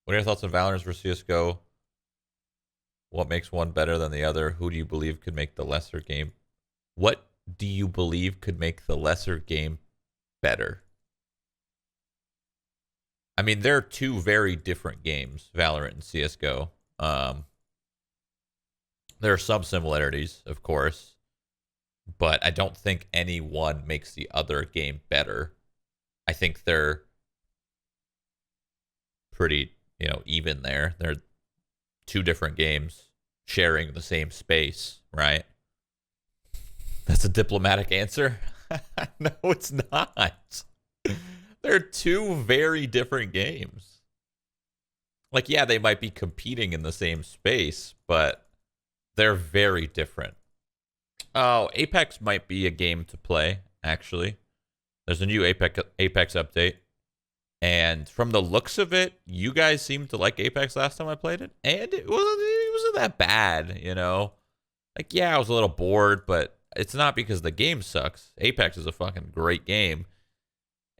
What are your thoughts on Valorant versus CS:GO? What makes one better than the other? Who do you believe could make the lesser game? What do you believe could make the lesser game better? I mean, they're two very different games, Valorant and CS:GO. There are some similarities, of course, but I don't think any one makes the other game better. I think they're pretty, even there. They're two different games sharing the same space, right? That's a diplomatic answer. No, it's not. They're two very different games. Like, yeah, they might be competing in the same space, but they're very different. Oh, Apex might be a game to play, actually. There's a new Apex update. And from the looks of it, you guys seemed to like Apex last time I played it. And it wasn't that bad, Like, yeah, I was a little bored, but it's not because the game sucks. Apex is a fucking great game.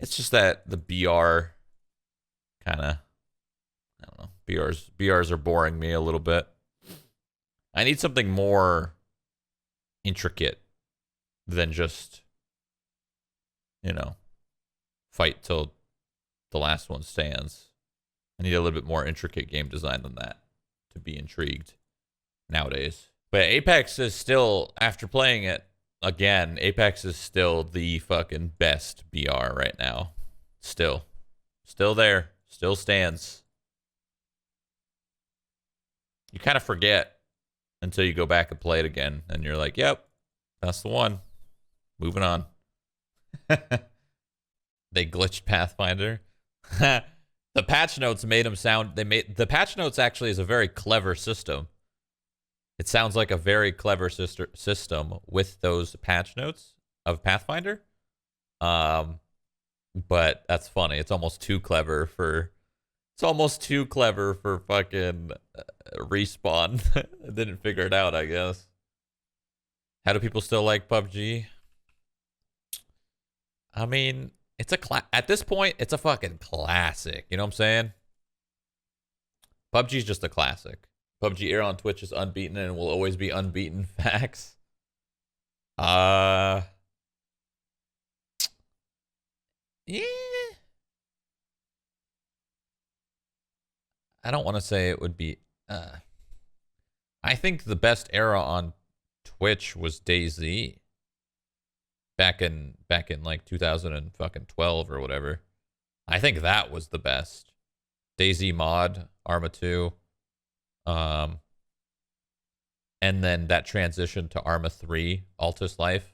It's just that the BR kind of, I don't know, BRs are boring me a little bit. I need something more intricate than just, fight till the last one stands. I need a little bit more intricate game design than that to be intrigued nowadays. But Apex is still, after playing it again, Apex is still the fucking best BR right now. Still there. Still stands. You kind of forget until you go back and play it again, and you're like, yep, that's the one. Moving on. They glitched Pathfinder. The patch notes made them sound... The patch notes actually is a very clever system. It sounds like a very clever system with those patch notes of Pathfinder. But that's funny. It's almost too clever for... It's almost too clever for fucking Respawn. I didn't figure it out, I guess. How do people still like PUBG? I mean, it's at this point, it's a fucking classic. You know what I'm saying? PUBG's just a classic. PUBG era on Twitch is unbeaten and will always be unbeaten. Facts. Yeah. I don't want to say it would be. I think the best era on Twitch was DayZ. Back in like 2012 or whatever. I think that was the best. DayZ mod, Arma 2. And then that transition to Arma 3, Altus Life.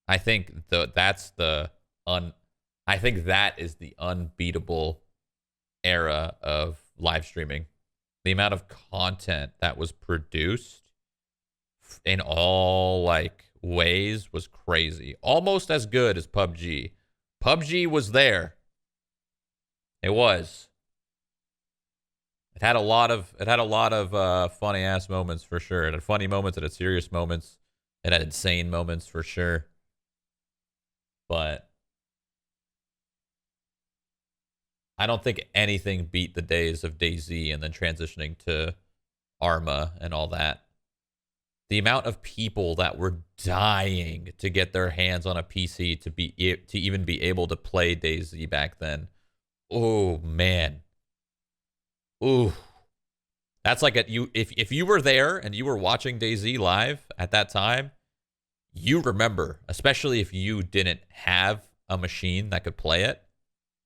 I think I think that is the unbeatable era of live streaming. The amount of content that was produced in all like ways was crazy. Almost as good as PUBG. PUBG was there. It was. It had a lot of funny ass moments for sure. It had funny moments, it had serious moments, it had insane moments for sure. But I don't think anything beat the days of DayZ and then transitioning to Arma and all that. The amount of people that were dying to get their hands on a PC to even be able to play DayZ back then. Oh man. Ooh. That's like if you were there and you were watching DayZ live at that time, you remember, especially if you didn't have a machine that could play it,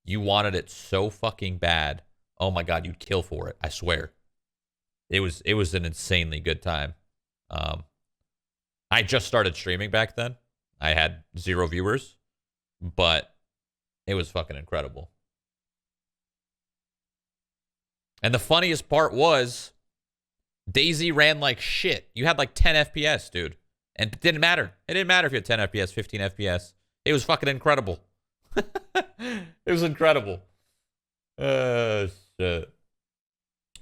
you wanted it so fucking bad. Oh my god, you'd kill for it. I swear. It was an insanely good time. I just started streaming back then. I had 0 viewers, but it was fucking incredible. And the funniest part was DayZ ran like shit. You had like 10 FPS, dude. And it didn't matter. It didn't matter if you had 10 FPS, 15 FPS. It was fucking incredible. It was incredible. Shit.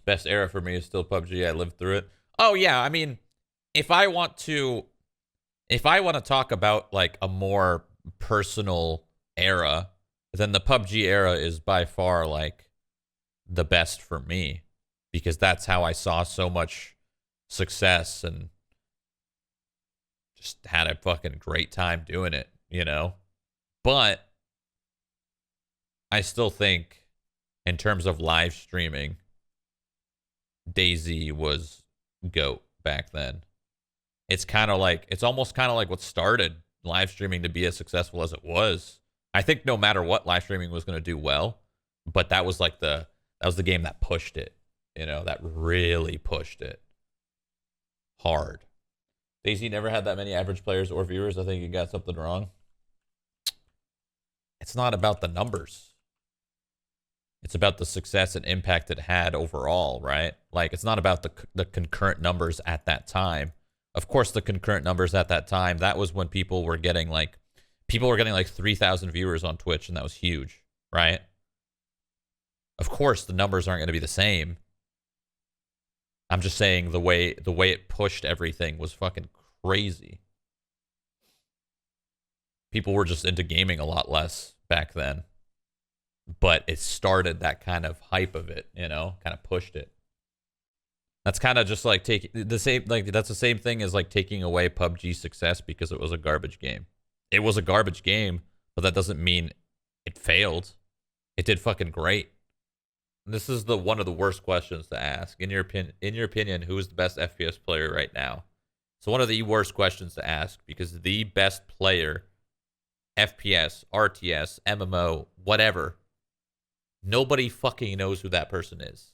Best era for me is still PUBG. I lived through it. Oh yeah, I mean, if I want to talk about like a more personal era, then the PUBG era is by far like the best for me, because that's how I saw so much success and just had a fucking great time doing it, you know? But I still think in terms of live streaming, DayZ was GOAT back then. It's almost kind of like what started live streaming to be as successful as it was. I think no matter what, live streaming was going to do well, but that was the game that pushed it, you know, that really pushed it hard. DayZ never had that many average players or viewers. I think you got something wrong. It's not about the numbers. It's about the success and impact it had overall, right? Like, it's not about the concurrent numbers at that time. Of course, the concurrent numbers at that time, that was when people were getting like 3,000 viewers on Twitch, and that was huge, right? Of course, the numbers aren't going to be the same. I'm just saying the way it pushed everything was fucking crazy. People were just into gaming a lot less back then. But it started that kind of hype of it, you know, kind of pushed it. That's kind of just like that's the same thing as like taking away PUBG's success because it was a garbage game. It was a garbage game, but that doesn't mean it failed. It did fucking great. And this is one of the worst questions to ask. In your opinion, who is the best FPS player right now? So one of the worst questions to ask, because the best player, FPS, RTS, MMO, whatever, nobody fucking knows who that person is,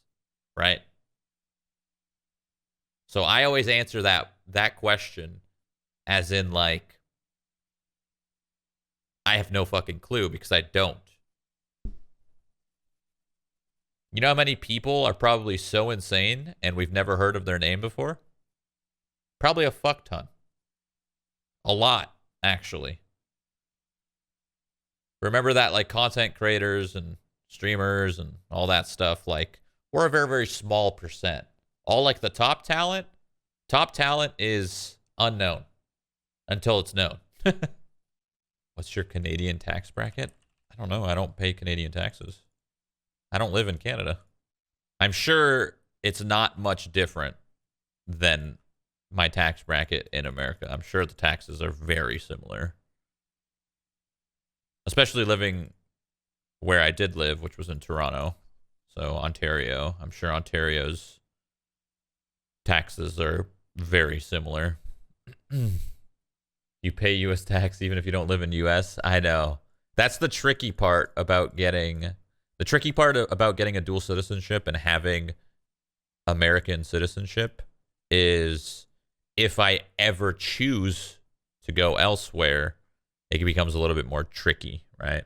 right? So I always answer that question as in like, I have no fucking clue, because I don't. You know how many people are probably so insane and we've never heard of their name before? Probably a fuck ton. A lot, actually. Remember that, like, content creators and streamers and all that stuff, like, we're a very, very small percent. All, like, the top talent is unknown until it's known. What's your Canadian tax bracket? I don't know. I don't pay Canadian taxes. I don't live in Canada. I'm sure it's not much different than my tax bracket in America. I'm sure the taxes are very similar. Especially living where I did live, which was in Toronto. So Ontario. I'm sure Ontario's taxes are very similar. You pay U.S. tax even if you don't live in U.S.? I know. That's the tricky part about getting... The tricky part about getting a dual citizenship and having American citizenship is if I ever choose to go elsewhere, it becomes a little bit more tricky, right?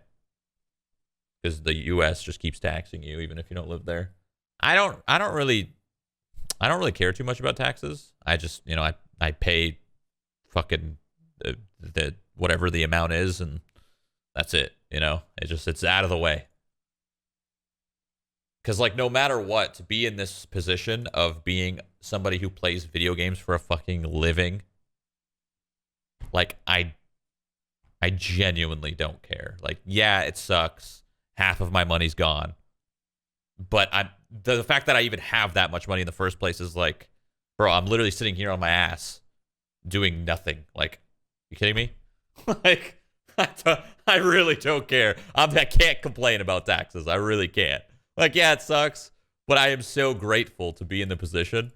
Because the U.S. just keeps taxing you even if you don't live there. I don't really care too much about taxes. I just, you know, I pay fucking the whatever the amount is, and that's it. You know, it's out of the way. Because, like, no matter what, to be in this position of being somebody who plays video games for a fucking living, like, I genuinely don't care. Like, yeah, it sucks. Half of my money's gone. But the fact that I even have that much money in the first place is like, bro, I'm literally sitting here on my ass doing nothing. Like, you kidding me? Like, I really don't care. I can't complain about taxes. I really can't. Like, yeah, it sucks, but I am so grateful to be in the position,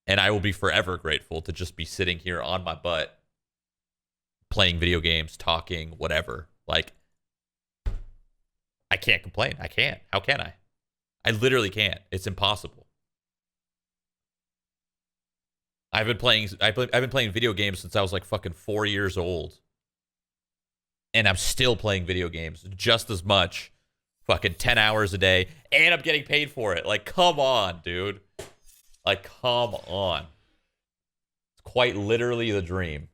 and I will be forever grateful to just be sitting here on my butt, playing video games, talking, whatever. Like, I can't complain. I can't. How can I? I literally can't. It's impossible. I've been playing video games since I was like fucking 4 years old, and I'm still playing video games just as much. Fucking 10 hours a day, and I'm getting paid for it. Like, come on, dude. Like, come on. It's quite literally the dream.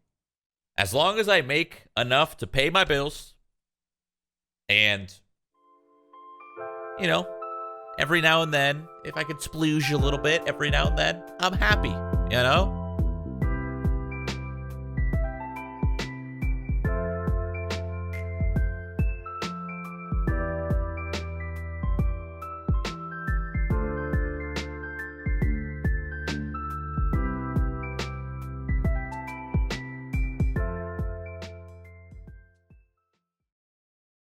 As long as I make enough to pay my bills, and, you know, every now and then, if I could splooge a little bit every now and then, I'm happy, you know?